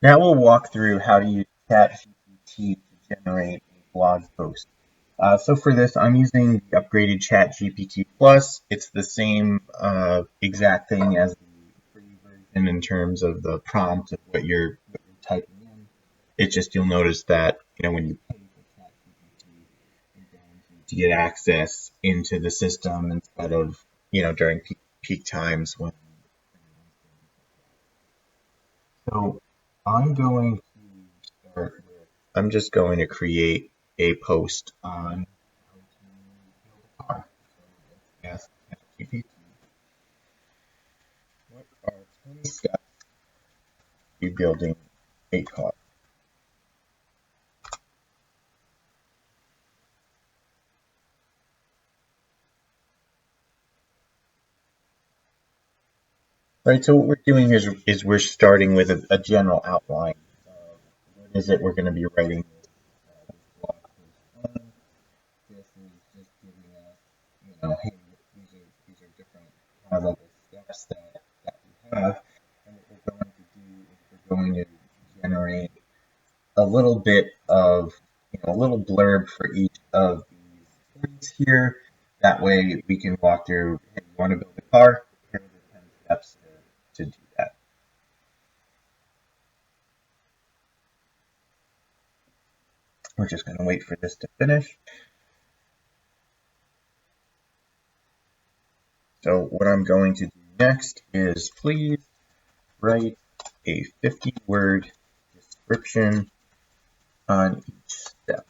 Now we'll walk through how to use ChatGPT to generate a blog post. So for this, I'm using the upgraded ChatGPT Plus. It's the same exact thing as the free version in terms of the prompt of what you're typing in. It's just you'll notice that when you pay for ChatGPT, you're guaranteed to get access into the system instead of during peak times when. So I'm going to start with, I'm just going to create a post on how to build a car. So let's ask ChatGPT, what are 20 steps to building a car? Right, so what we're doing is we're starting with a general outline of what is it we're going to be writing this blog post on. This is just giving us, hey, these are different high-level steps that we have. And what we're going to do is we're going to generate a little bit of, a little blurb for each of these points here. That way we can walk through, hey, you want to build a car? Here are the 10 steps to do that. We're just going to wait for this to finish. So what I'm going to do next is please write a 50-word description on each step.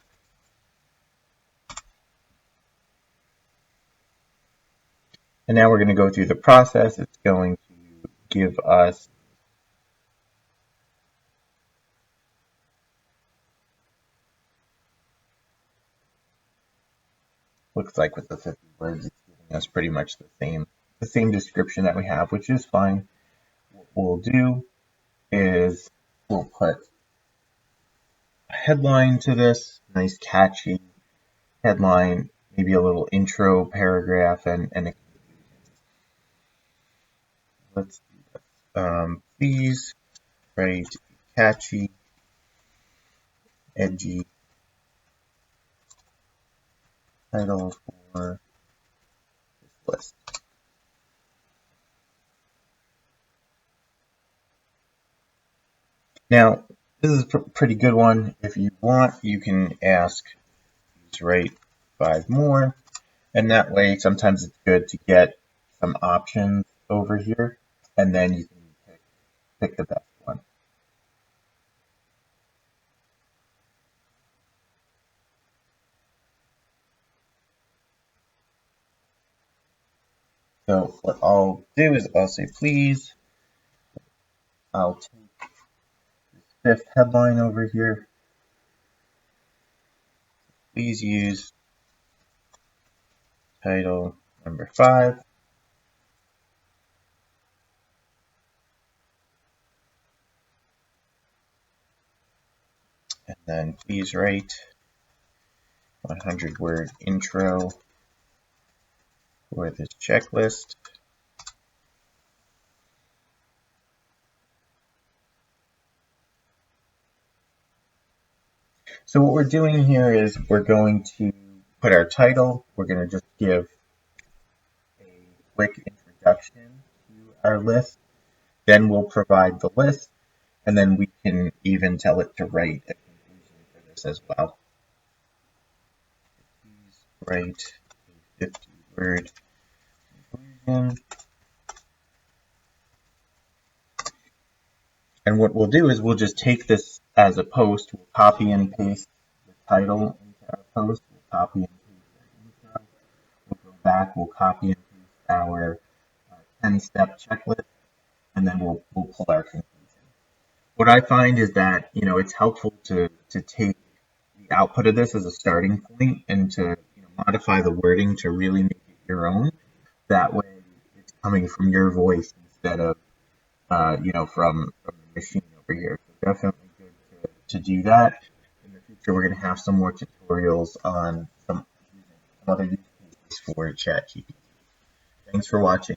And now we're going to go through the process. It's going to give us looks like with the 50 words, it's giving us pretty much the same description that we have, which is fine. What we'll do is we'll put a headline to this, nice catchy headline, maybe a little intro paragraph and a let's do this. Please write a catchy, edgy title for this list. Now, this is a pretty good one. If you want, you can ask, please write 5 more. And that way, sometimes it's good to get some options over here, and then you can pick the best one. So what I'll do is I'll say, please, I'll take this 5th headline over here. Please use title number 5. And then please write 100-word intro for this checklist. So what we're doing here is we're going to put our title. We're going to just give a quick introduction to our list. Then we'll provide the list, and then we can even tell it to write a conclusion for this as well. Please write a 50-word conclusion. And what we'll do is we'll just take this as a post. We'll copy and paste the title into our post. We'll copy and paste our intro. We'll go back. We'll copy and paste our 10-step checklist, and then we'll pull our conclusion. What I find is that it's helpful to take the output of this as a starting point and to modify the wording to really make it your own. That way, it's coming from your voice instead of from the machine over here. So definitely good to do that. In the future, we're going to have some more tutorials on some other use cases for ChatGPT. Thanks for watching.